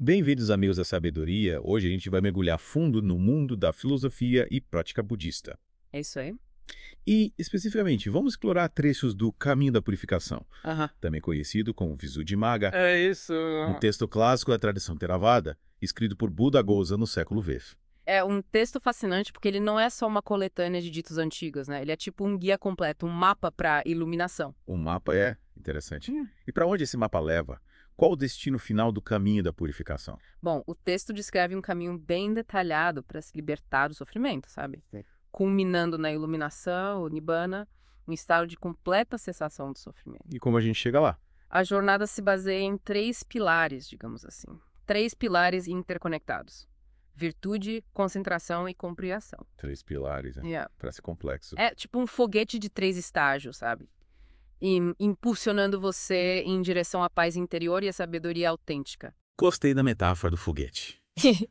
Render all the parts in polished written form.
Bem-vindos, amigos da sabedoria. Hoje a gente vai mergulhar fundo no mundo da filosofia e prática budista. É isso aí. E, especificamente, vamos explorar trechos do Caminho da Purificação, Aham. também conhecido como Visuddhimagga, É isso. um texto clássico da tradição Theravada, escrito por Buda Ghosa no século V. É um texto fascinante porque ele não é só uma coletânea de ditos antigos, né? Ele é tipo um guia completo, um mapa para iluminação. O mapa é interessante. Hum. E para onde esse mapa leva? Qual o destino final do Caminho da Purificação? Bom, o texto descreve um caminho bem detalhado para se libertar do sofrimento, sabe? Sim. Culminando na iluminação, o Nibbana, um estado de completa cessação do sofrimento. E como a gente chega lá? A jornada se baseia em três pilares, digamos assim. Três pilares interconectados: virtude, concentração e compreensão. Três pilares, né? Yeah. Parece complexo. É tipo um foguete de três estágios, sabe? Impulsionando você em direção à paz interior e à sabedoria autêntica. Gostei da metáfora do foguete.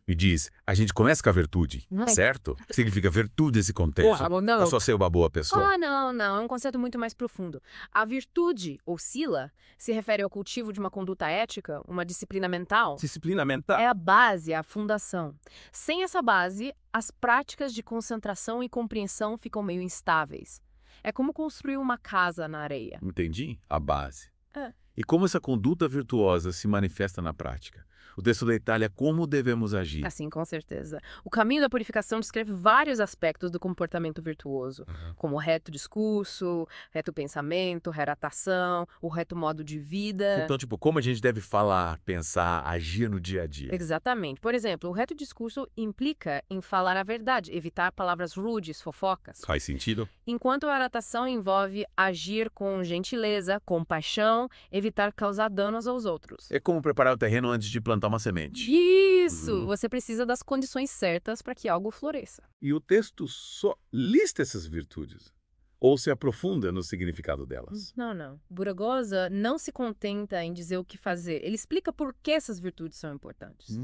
Me diz, a gente começa com a virtude, certo? O que significa virtude nesse contexto? Porra, não. Ou só ser uma boa pessoa? Não. É um conceito muito mais profundo. A virtude, ou sila, se refere ao cultivo de uma conduta ética, uma disciplina mental. Disciplina mental. É a base, a fundação. Sem essa base, as práticas de concentração e compreensão ficam meio instáveis. É como construir uma casa na areia. Entendi? A base. É. E como essa conduta virtuosa se manifesta na prática? O texto detalha como devemos agir. Assim, com certeza. O caminho da purificação descreve vários aspectos do comportamento virtuoso, como o reto discurso, reto pensamento, reta ação, o reto modo de vida. Então, como a gente deve falar, pensar, agir no dia a dia? Exatamente. Por exemplo, o reto discurso implica em falar a verdade, evitar palavras rudes, fofocas. Faz sentido? Enquanto a aratação envolve agir com gentileza, compaixão, evitar causar danos aos outros. É como preparar o terreno antes de plantar uma semente. Isso! Você precisa das condições certas para que algo floresça. E o texto só lista essas virtudes? Ou se aprofunda no significado delas? Não. Buragosa não se contenta em dizer o que fazer. Ele explica por que essas virtudes são importantes.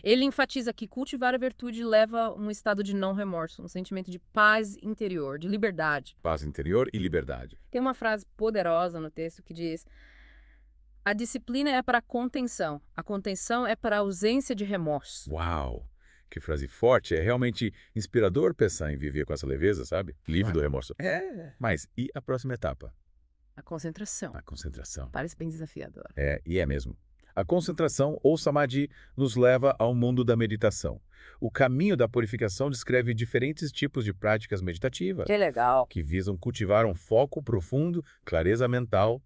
Ele enfatiza que cultivar a virtude leva a um estado de não remorso, um sentimento de paz interior, de liberdade. Paz interior e liberdade. Tem uma frase poderosa no texto que diz: a disciplina é para a contenção é para a ausência de remorso. Uau! Que frase forte. É realmente inspirador pensar em viver com essa leveza, sabe? Livre do remorso. Mas e a próxima etapa? A concentração. A concentração. Parece bem desafiador. E é mesmo. A concentração, ou samadhi, nos leva ao mundo da meditação. O caminho da purificação descreve diferentes tipos de práticas meditativas Que legal. que visam cultivar um foco profundo, clareza mental,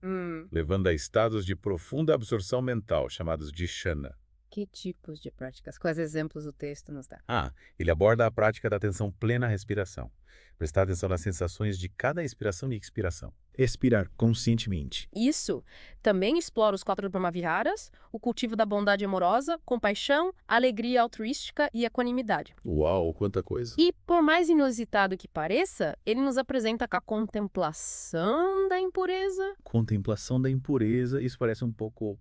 levando a estados de profunda absorção mental, chamados de jhana. Que tipos de práticas? Quais exemplos o texto nos dá? Ele aborda a prática da atenção plena à respiração. Prestar atenção nas sensações de cada inspiração e expiração. Expirar conscientemente. Isso também explora os 4 Brahmaviharas, o cultivo da bondade amorosa, compaixão, alegria altruística e equanimidade. Uau, quanta coisa. E, por mais inusitado que pareça, ele nos apresenta a contemplação da impureza. Contemplação da impureza. Isso parece um pouco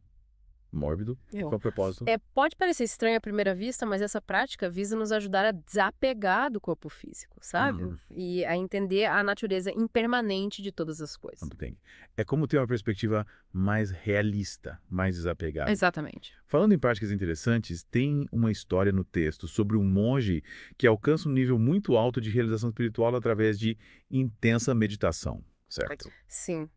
mórbido. Eu. Qual o propósito? Pode parecer estranho à primeira vista, mas essa prática visa nos ajudar a desapegar do corpo físico, sabe? E a entender a natureza impermanente de todas as coisas. Muito bem. É como ter uma perspectiva mais realista, mais desapegada. Exatamente. Falando em práticas interessantes, tem uma história no texto sobre um monge que alcança um nível muito alto de realização espiritual através de intensa meditação, certo? Sim.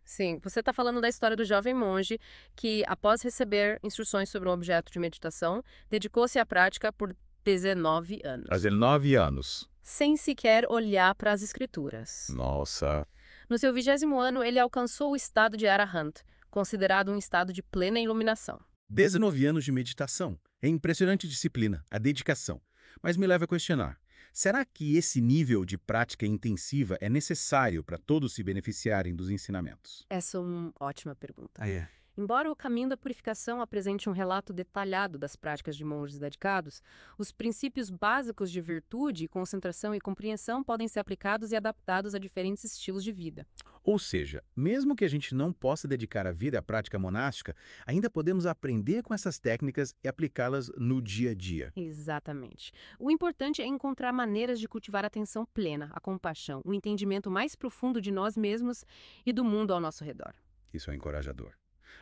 Você está falando da história do jovem monge que, após receber instruções sobre um objeto de meditação, dedicou-se à prática por 19 anos. Há 19 anos. Sem sequer olhar para as escrituras. Nossa. No seu 20º ano, ele alcançou o estado de Arahant, considerado um estado de plena iluminação. 19 anos de meditação. É impressionante a disciplina, a dedicação. Mas me leva a questionar. Será que esse nível de prática intensiva é necessário para todos se beneficiarem dos ensinamentos? Essa é uma ótima pergunta. É. Embora o caminho da purificação apresente um relato detalhado das práticas de monges dedicados, os princípios básicos de virtude, concentração e compreensão podem ser aplicados e adaptados a diferentes estilos de vida. Ou seja, mesmo que a gente não possa dedicar a vida à prática monástica, ainda podemos aprender com essas técnicas e aplicá-las no dia a dia. Exatamente. O importante é encontrar maneiras de cultivar a atenção plena, a compaixão, o entendimento mais profundo de nós mesmos e do mundo ao nosso redor. Isso é encorajador.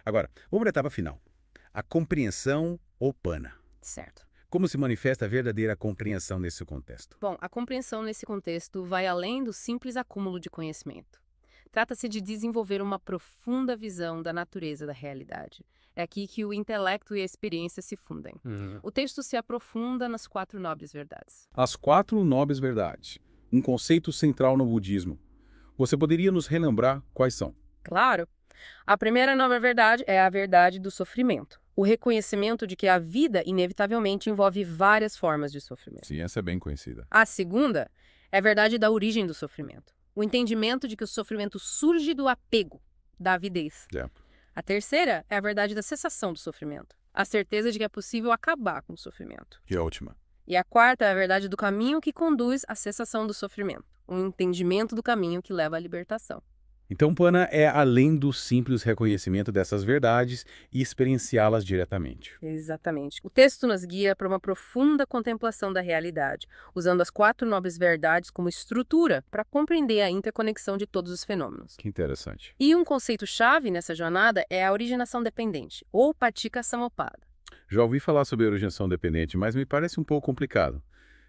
Agora, vamos para a etapa final. A compreensão ou pana. Certo. Como se manifesta a verdadeira compreensão nesse contexto? Bom, a compreensão nesse contexto vai além do simples acúmulo de conhecimento. Trata-se de desenvolver uma profunda visão da natureza da realidade. É aqui que o intelecto e a experiência se fundem. O texto se aprofunda nas 4 nobres verdades. As 4 nobres verdades, um conceito central no budismo. Você poderia nos relembrar quais são? Claro! A primeira nobre verdade é a verdade do sofrimento. O reconhecimento de que a vida, inevitavelmente, envolve várias formas de sofrimento. Sim, essa é bem conhecida. A segunda é a verdade da origem do sofrimento. O entendimento de que o sofrimento surge do apego, da avidez. A terceira é a verdade da cessação do sofrimento. A certeza de que é possível acabar com o sofrimento. E a última? E a quarta é a verdade do caminho que conduz à cessação do sofrimento. Um entendimento do caminho que leva à libertação. Então, Pana é além do simples reconhecimento dessas verdades e experienciá-las diretamente. Exatamente. O texto nos guia para uma profunda contemplação da realidade, usando as 4 nobres verdades como estrutura para compreender a interconexão de todos os fenômenos. Que interessante. E um conceito-chave nessa jornada é a originação dependente, ou paticca samuppada. Já ouvi falar sobre a originação dependente, mas me parece um pouco complicado.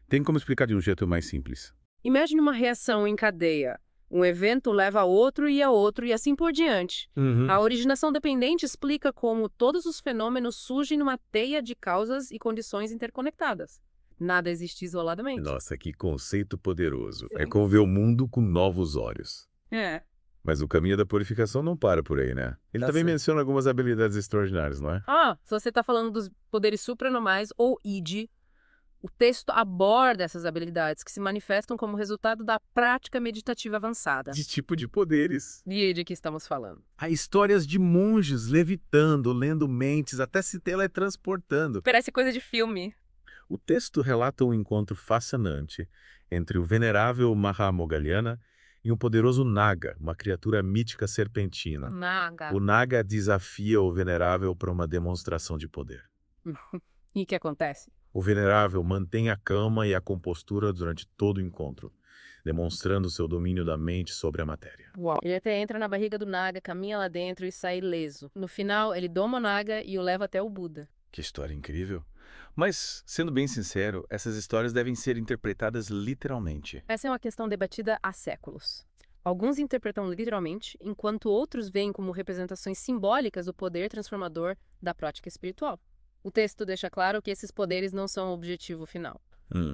Tem como explicar de um jeito mais simples? Imagine uma reação em cadeia. Um evento leva a outro e assim por diante. A originação dependente explica como todos os fenômenos surgem numa teia de causas e condições interconectadas. Nada existe isoladamente. Nossa, que conceito poderoso. É como ver o mundo com novos olhos. É. Mas o caminho da purificação não para por aí, né? Ele também menciona algumas habilidades extraordinárias, não é? Se você está falando dos poderes supranormais ou ID, o texto aborda essas habilidades que se manifestam como resultado da prática meditativa avançada. De tipo de poderes. E de que estamos falando? Há histórias de monges levitando, lendo mentes, até se teletransportando. Parece coisa de filme. O texto relata um encontro fascinante entre o venerável Mahamogalhana e um poderoso Naga, uma criatura mítica serpentina. Naga. O Naga desafia o venerável para uma demonstração de poder. E o que acontece? O venerável mantém a calma e a compostura durante todo o encontro, demonstrando seu domínio da mente sobre a matéria. Uau. Ele até entra na barriga do Naga, caminha lá dentro e sai ileso. No final, ele doma o Naga e o leva até o Buda. Que história incrível. Mas, sendo bem sincero, essas histórias devem ser interpretadas literalmente. Essa é uma questão debatida há séculos. Alguns interpretam literalmente, enquanto outros veem como representações simbólicas o poder transformador da prática espiritual. O texto deixa claro que esses poderes não são o objetivo final,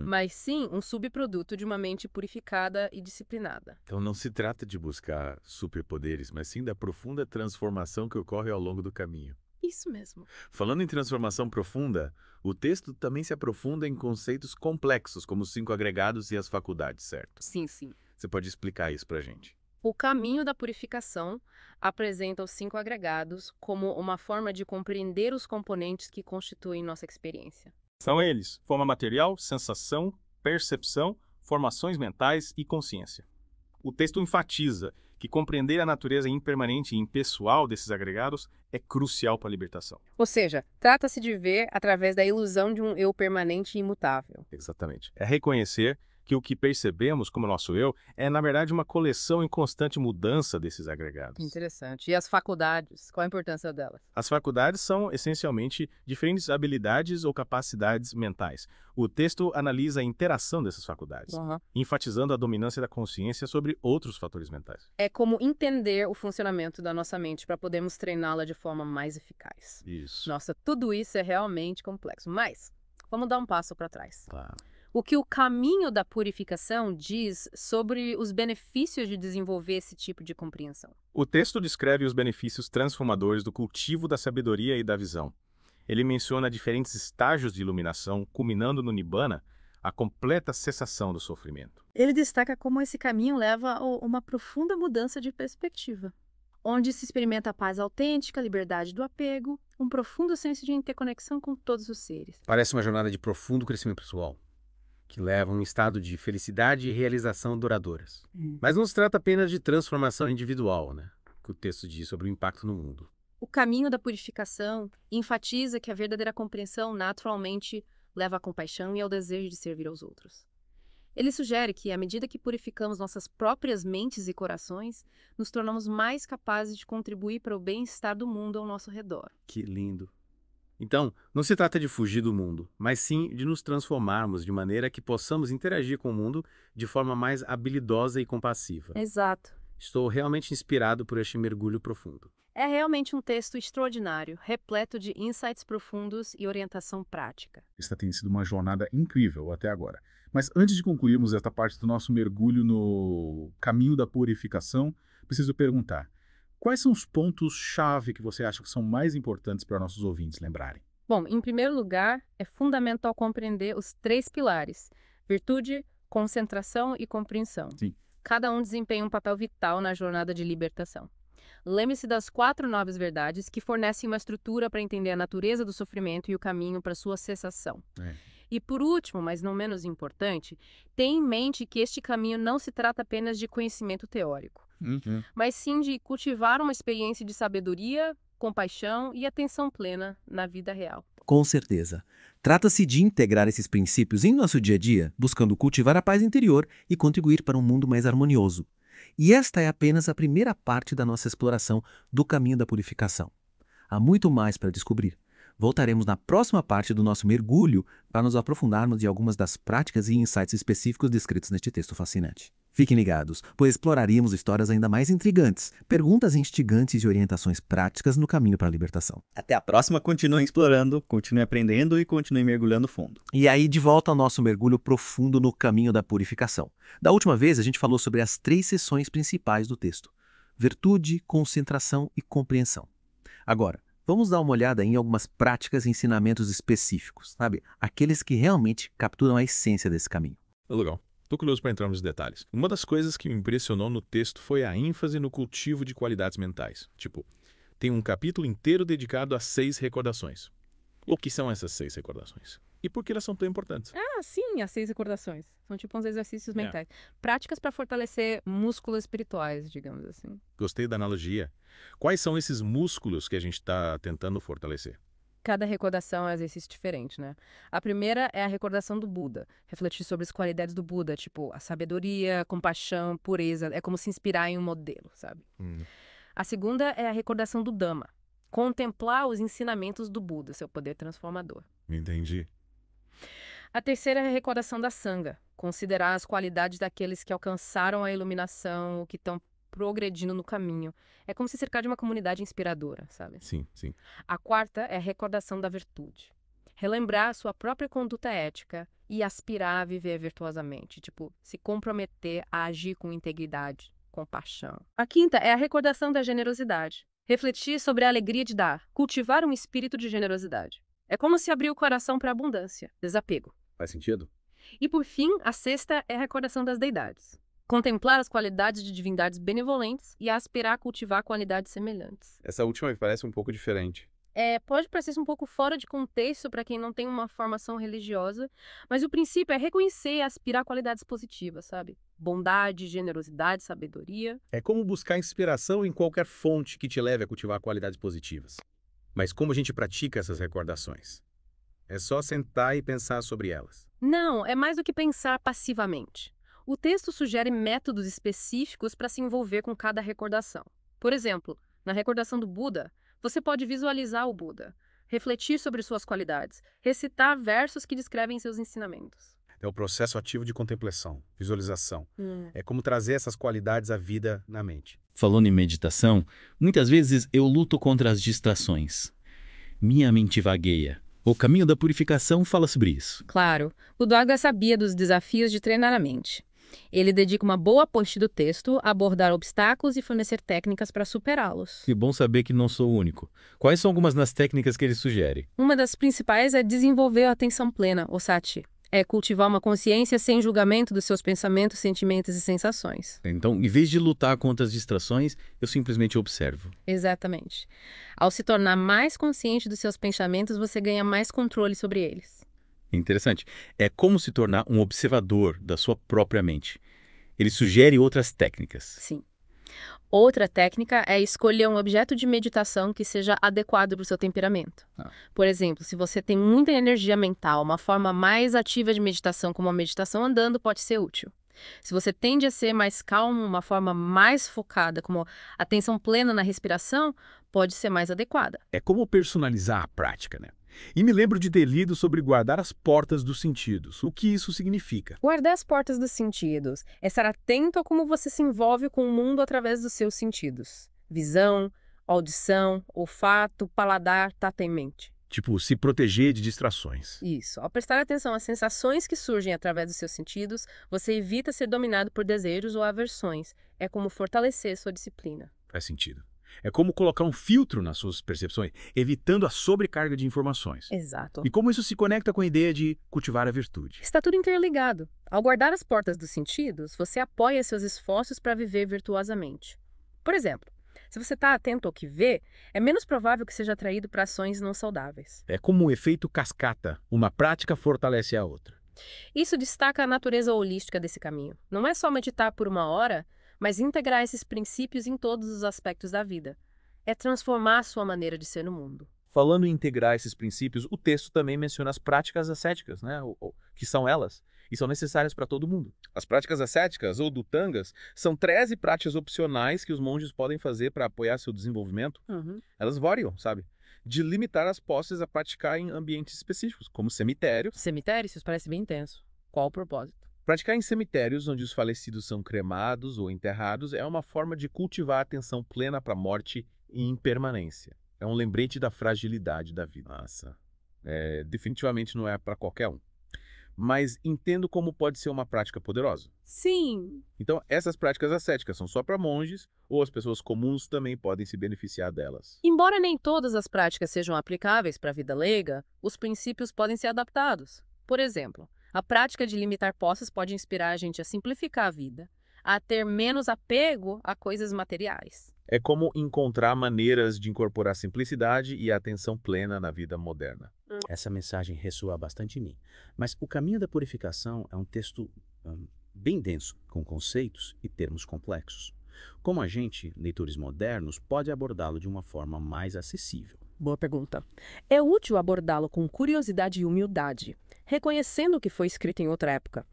mas sim um subproduto de uma mente purificada e disciplinada. Então não se trata de buscar superpoderes, mas sim da profunda transformação que ocorre ao longo do caminho. Isso mesmo. Falando em transformação profunda, o texto também se aprofunda em conceitos complexos, como os 5 agregados e as faculdades, certo? Sim, sim. Você pode explicar isso pra gente? O caminho da purificação apresenta os 5 agregados como uma forma de compreender os componentes que constituem nossa experiência. São eles: forma material, sensação, percepção, formações mentais e consciência. O texto enfatiza que compreender a natureza impermanente e impessoal desses agregados é crucial para a libertação. Ou seja, trata-se de ver através da ilusão de um eu permanente e imutável. Exatamente. É reconhecer que o que percebemos como nosso eu é, na verdade, uma coleção em constante mudança desses agregados. Interessante. E as faculdades? Qual a importância delas? As faculdades são, essencialmente, diferentes habilidades ou capacidades mentais. O texto analisa a interação dessas faculdades, enfatizando a dominância da consciência sobre outros fatores mentais. É como entender o funcionamento da nossa mente para podermos treiná-la de forma mais eficaz. Isso. Nossa, tudo isso é realmente complexo. Mas, vamos dar um passo para trás. Claro. O que o caminho da purificação diz sobre os benefícios de desenvolver esse tipo de compreensão? O texto descreve os benefícios transformadores do cultivo da sabedoria e da visão. Ele menciona diferentes estágios de iluminação, culminando no Nibbana, a completa cessação do sofrimento. Ele destaca como esse caminho leva a uma profunda mudança de perspectiva, onde se experimenta a paz autêntica, a liberdade do apego, um profundo senso de interconexão com todos os seres. Parece uma jornada de profundo crescimento pessoal, que leva a um estado de felicidade e realização duradouras. Mas não se trata apenas de transformação individual, né? Que o texto diz sobre o impacto no mundo. O caminho da purificação enfatiza que a verdadeira compreensão naturalmente leva à compaixão e ao desejo de servir aos outros. Ele sugere que, à medida que purificamos nossas próprias mentes e corações, nos tornamos mais capazes de contribuir para o bem-estar do mundo ao nosso redor. Que lindo. Então, não se trata de fugir do mundo, mas sim de nos transformarmos de maneira que possamos interagir com o mundo de forma mais habilidosa e compassiva. Exato. Estou realmente inspirado por este mergulho profundo. É realmente um texto extraordinário, repleto de insights profundos e orientação prática. Esta tem sido uma jornada incrível até agora. Mas antes de concluirmos esta parte do nosso mergulho no caminho da purificação, preciso perguntar: quais são os pontos-chave que você acha que são mais importantes para nossos ouvintes lembrarem? Bom, em primeiro lugar, é fundamental compreender os 3 pilares: virtude, concentração e compreensão. Sim. Cada um desempenha um papel vital na jornada de libertação. Lembre-se das 4 nobres verdades que fornecem uma estrutura para entender a natureza do sofrimento e o caminho para sua cessação. E por último, mas não menos importante, tenha em mente que este caminho não se trata apenas de conhecimento teórico, mas sim de cultivar uma experiência de sabedoria, compaixão e atenção plena na vida real. Com certeza. Trata-se de integrar esses princípios em nosso dia a dia, buscando cultivar a paz interior e contribuir para um mundo mais harmonioso. E esta é apenas a primeira parte da nossa exploração do caminho da purificação. Há muito mais para descobrir. Voltaremos na próxima parte do nosso mergulho para nos aprofundarmos em algumas das práticas e insights específicos descritos neste texto fascinante. Fiquem ligados, pois exploraremos histórias ainda mais intrigantes, perguntas instigantes e orientações práticas no caminho para a libertação. Até a próxima, continuem explorando, continuem aprendendo e continuem mergulhando fundo. E aí, de volta ao nosso mergulho profundo no caminho da purificação. Da última vez, a gente falou sobre as 3 seções principais do texto: virtude, concentração e compreensão. Agora, vamos dar uma olhada em algumas práticas e ensinamentos específicos, sabe? Aqueles que realmente capturam a essência desse caminho. Legal. Estou curioso para entrar nos detalhes. Uma das coisas que me impressionou no texto foi a ênfase no cultivo de qualidades mentais. Tipo, tem um capítulo inteiro dedicado a 6 recordações. O que são essas 6 recordações? E por que elas são tão importantes? Ah, sim, as 6 recordações. São tipo uns exercícios mentais. Práticas para fortalecer músculos espirituais, digamos assim. Gostei da analogia. Quais são esses músculos que a gente está tentando fortalecer? Cada recordação é um exercício diferente, né? A primeira é a recordação do Buda. Refletir sobre as qualidades do Buda, tipo a sabedoria, compaixão, pureza. É como se inspirar em um modelo, sabe? A segunda é a recordação do Dhamma. Contemplar os ensinamentos do Buda, seu poder transformador. Entendi. A terceira é a recordação da Sangha. Considerar as qualidades daqueles que alcançaram a iluminação, ou que estão progredindo no caminho. É como se cercar de uma comunidade inspiradora, sabe? Sim, sim. A quarta é a recordação da virtude. Relembrar a sua própria conduta ética e aspirar a viver virtuosamente. Tipo, se comprometer a agir com integridade, compaixão. A quinta é a recordação da generosidade. Refletir sobre a alegria de dar. Cultivar um espírito de generosidade. É como se abrir o coração para a abundância, desapego. Faz sentido? E por fim, a sexta é a recordação das deidades. Contemplar as qualidades de divindades benevolentes e aspirar a cultivar qualidades semelhantes. Essa última me parece um pouco diferente. Pode parecer um pouco fora de contexto para quem não tem uma formação religiosa, mas o princípio é reconhecer e aspirar a qualidades positivas, sabe? Bondade, generosidade, sabedoria. É como buscar inspiração em qualquer fonte que te leve a cultivar qualidades positivas. Mas como a gente pratica essas recordações? É só sentar e pensar sobre elas. Não, é mais do que pensar passivamente. O texto sugere métodos específicos para se envolver com cada recordação. Por exemplo, na recordação do Buda, você pode visualizar o Buda, refletir sobre suas qualidades, recitar versos que descrevem seus ensinamentos. É o processo ativo de contemplação, visualização. É como trazer essas qualidades à vida na mente. Falando em meditação, muitas vezes eu luto contra as distrações. Minha mente vagueia. O caminho da purificação fala sobre isso. Claro, o Dwagga sabia dos desafios de treinar a mente. Ele dedica uma boa parte do texto a abordar obstáculos e fornecer técnicas para superá-los. Que bom saber que não sou o único. Quais são algumas das técnicas que ele sugere? Uma das principais é desenvolver a atenção plena, ou sati. É cultivar uma consciência sem julgamento dos seus pensamentos, sentimentos e sensações. Então, em vez de lutar contra as distrações, eu simplesmente observo. Exatamente. Ao se tornar mais consciente dos seus pensamentos, você ganha mais controle sobre eles. Interessante. É como se tornar um observador da sua própria mente. Ele sugere outras técnicas. Sim. Outra técnica é escolher um objeto de meditação que seja adequado para o seu temperamento. Por exemplo, se você tem muita energia mental, uma forma mais ativa de meditação, como a meditação andando, pode ser útil. Se você tende a ser mais calmo, uma forma mais focada, como atenção plena na respiração, pode ser mais adequada. É como personalizar a prática, né? E me lembro de ter lido sobre guardar as portas dos sentidos. O que isso significa? Guardar as portas dos sentidos é estar atento a como você se envolve com o mundo através dos seus sentidos. Visão, audição, olfato, paladar, tato e mente. Tipo, se proteger de distrações. Isso. Ao prestar atenção às sensações que surgem através dos seus sentidos, você evita ser dominado por desejos ou aversões. É como fortalecer sua disciplina. Faz sentido. É como colocar um filtro nas suas percepções, evitando a sobrecarga de informações. Exato. E como isso se conecta com a ideia de cultivar a virtude? Está tudo interligado. Ao guardar as portas dos sentidos, você apoia seus esforços para viver virtuosamente. Por exemplo, se você está atento ao que vê, é menos provável que seja atraído para ações não saudáveis. É como um efeito cascata. Uma prática fortalece a outra. Isso destaca a natureza holística desse caminho. Não é só meditar por 1 hora, mas integrar esses princípios em todos os aspectos da vida. É transformar a sua maneira de ser no mundo. Falando em integrar esses princípios, o texto também menciona as práticas ascéticas, né? Que são elas, e são necessárias para todo mundo. As práticas ascéticas, ou dutangas, são 13 práticas opcionais que os monges podem fazer para apoiar seu desenvolvimento. Elas variam, sabe? De limitar as posses a praticar em ambientes específicos, como cemitérios. Cemitério, isso parece bem intenso. Qual o propósito? Praticar em cemitérios onde os falecidos são cremados ou enterrados é uma forma de cultivar a atenção plena para a morte e impermanência. É um lembrete da fragilidade da vida. Nossa, definitivamente não é para qualquer um. Mas entendo como pode ser uma prática poderosa. Sim. Então, essas práticas ascéticas são só para monges ou as pessoas comuns também podem se beneficiar delas. Embora nem todas as práticas sejam aplicáveis para a vida leiga, os princípios podem ser adaptados. Por exemplo, a prática de limitar posses pode inspirar a gente a simplificar a vida, a ter menos apego a coisas materiais. É como encontrar maneiras de incorporar simplicidade e atenção plena na vida moderna. Essa mensagem ressoa bastante em mim. Mas O Caminho da Purificação é um texto bem denso, com conceitos e termos complexos. Como a gente, leitores modernos, pode abordá-lo de uma forma mais acessível? Boa pergunta. É útil abordá-lo com curiosidade e humildade, reconhecendo o que foi escrito em outra época.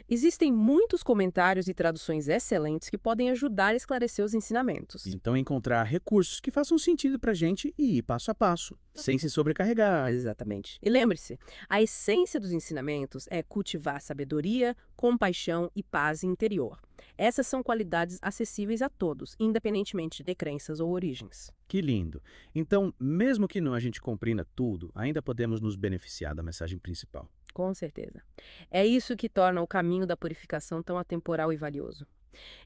Existem muitos comentários e traduções excelentes que podem ajudar a esclarecer os ensinamentos. Então, encontrar recursos que façam sentido para a gente e ir passo a passo, sem se sobrecarregar. Exatamente. E lembre-se, a essência dos ensinamentos é cultivar sabedoria, compaixão e paz interior. Essas são qualidades acessíveis a todos, independentemente de crenças ou origens. Que lindo! Então, mesmo que não a gente compreenda tudo, ainda podemos nos beneficiar da mensagem principal. Com certeza. É isso que torna o caminho da purificação tão atemporal e valioso.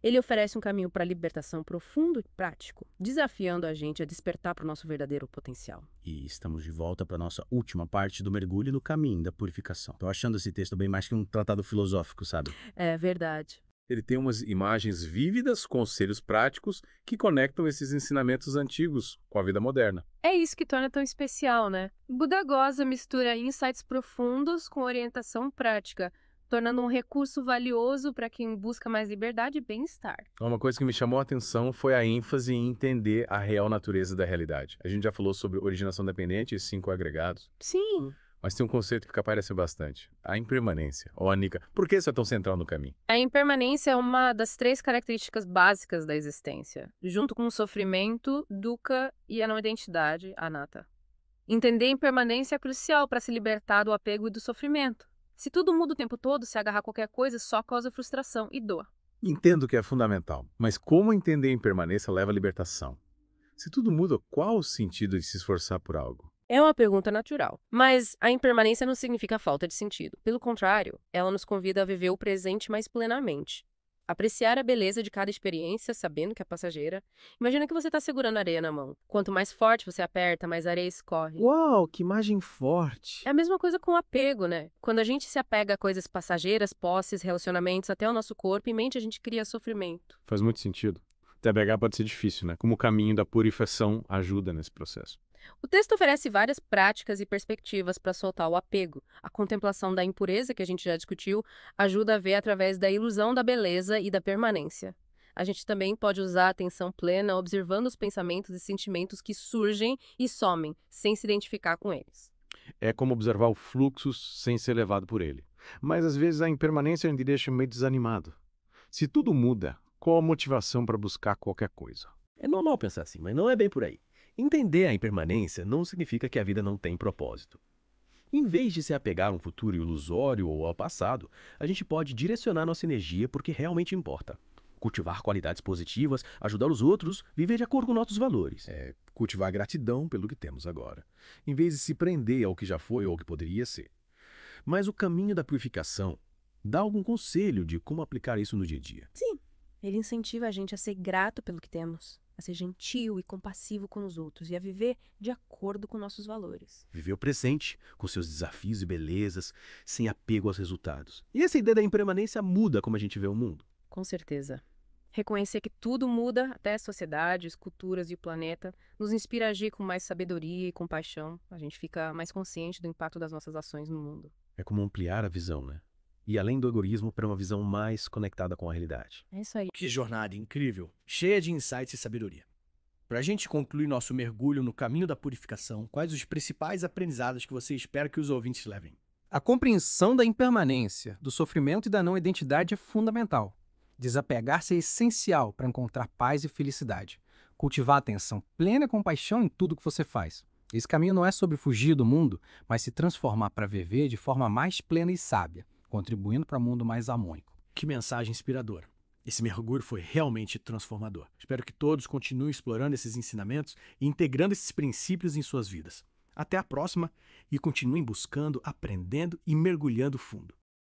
Ele oferece um caminho para a libertação profundo e prático, desafiando a gente a despertar para o nosso verdadeiro potencial. E estamos de volta para a nossa última parte do mergulho no caminho da purificação. Estou achando esse texto bem mais que um tratado filosófico, sabe? É verdade. Ele tem umas imagens vívidas, conselhos práticos que conectam esses ensinamentos antigos com a vida moderna. É isso que torna tão especial, né? Buddha-Gosa mistura insights profundos com orientação prática, tornando um recurso valioso para quem busca mais liberdade e bem-estar. Uma coisa que me chamou a atenção foi a ênfase em entender a real natureza da realidade. A gente já falou sobre originação dependente e 5 agregados, Sim. mas tem um conceito que aparece bastante, a impermanência, ou a Nika. Por que isso é tão central no caminho? A impermanência é uma das 3 características básicas da existência, junto com o sofrimento, dukkha e a não-identidade, anatta. Entender a impermanência é crucial para se libertar do apego e do sofrimento. Se tudo muda o tempo todo, se agarrar a qualquer coisa só causa frustração e dor. Entendo que é fundamental, mas como entender a impermanência leva à libertação? Se tudo muda, qual o sentido de se esforçar por algo? É uma pergunta natural, mas a impermanência não significa falta de sentido. Pelo contrário, ela nos convida a viver o presente mais plenamente. Apreciar a beleza de cada experiência, sabendo que é passageira. Imagina que você está segurando areia na mão. Quanto mais forte você aperta, mais areia escorre. Uau, que imagem forte! É a mesma coisa com o apego, né? Quando a gente se apega a coisas passageiras, posses, relacionamentos, até o nosso corpo e mente, a gente cria sofrimento. Faz muito sentido. TBH pode ser difícil, né? Como o caminho da purificação ajuda nesse processo. O texto oferece várias práticas e perspectivas para soltar o apego. A contemplação da impureza, que a gente já discutiu, ajuda a ver através da ilusão da beleza e da permanência. A gente também pode usar a atenção plena observando os pensamentos e sentimentos que surgem e somem, sem se identificar com eles. É como observar o fluxo sem ser levado por ele. Mas às vezes a impermanência me deixa meio desanimado. Se tudo muda, qual a motivação para buscar qualquer coisa? É normal pensar assim, mas não é bem por aí. Entender a impermanência não significa que a vida não tem propósito. Em vez de se apegar a um futuro ilusório ou ao passado, a gente pode direcionar nossa energia para o que realmente importa. Cultivar qualidades positivas, ajudar os outros, viver de acordo com nossos valores. Cultivar gratidão pelo que temos agora, em vez de se prender ao que já foi ou ao que poderia ser. Mas o caminho da purificação dá algum conselho de como aplicar isso no dia a dia? Sim, ele incentiva a gente a ser grato pelo que temos, a ser gentil e compassivo com os outros e a viver de acordo com nossos valores. Viver o presente, com seus desafios e belezas, sem apego aos resultados. E essa ideia da impermanência muda como a gente vê o mundo. Com certeza. Reconhecer que tudo muda, até as sociedades, culturas e o planeta, nos inspira a agir com mais sabedoria e compaixão. A gente fica mais consciente do impacto das nossas ações no mundo. É como ampliar a visão, né? E além do egoísmo, para uma visão mais conectada com a realidade. É isso aí. Que jornada incrível, cheia de insights e sabedoria. Para a gente concluir nosso mergulho no caminho da purificação, quais os principais aprendizados que você espera que os ouvintes levem? A compreensão da impermanência, do sofrimento e da não-identidade é fundamental. Desapegar-se é essencial para encontrar paz e felicidade. Cultivar atenção plena e compaixão em tudo que você faz. Esse caminho não é sobre fugir do mundo, mas se transformar para viver de forma mais plena e sábia, contribuindo para um mundo mais harmônico. Que mensagem inspiradora. Esse mergulho foi realmente transformador. Espero que todos continuem explorando esses ensinamentos e integrando esses princípios em suas vidas. Até a próxima e continuem buscando, aprendendo e mergulhando fundo.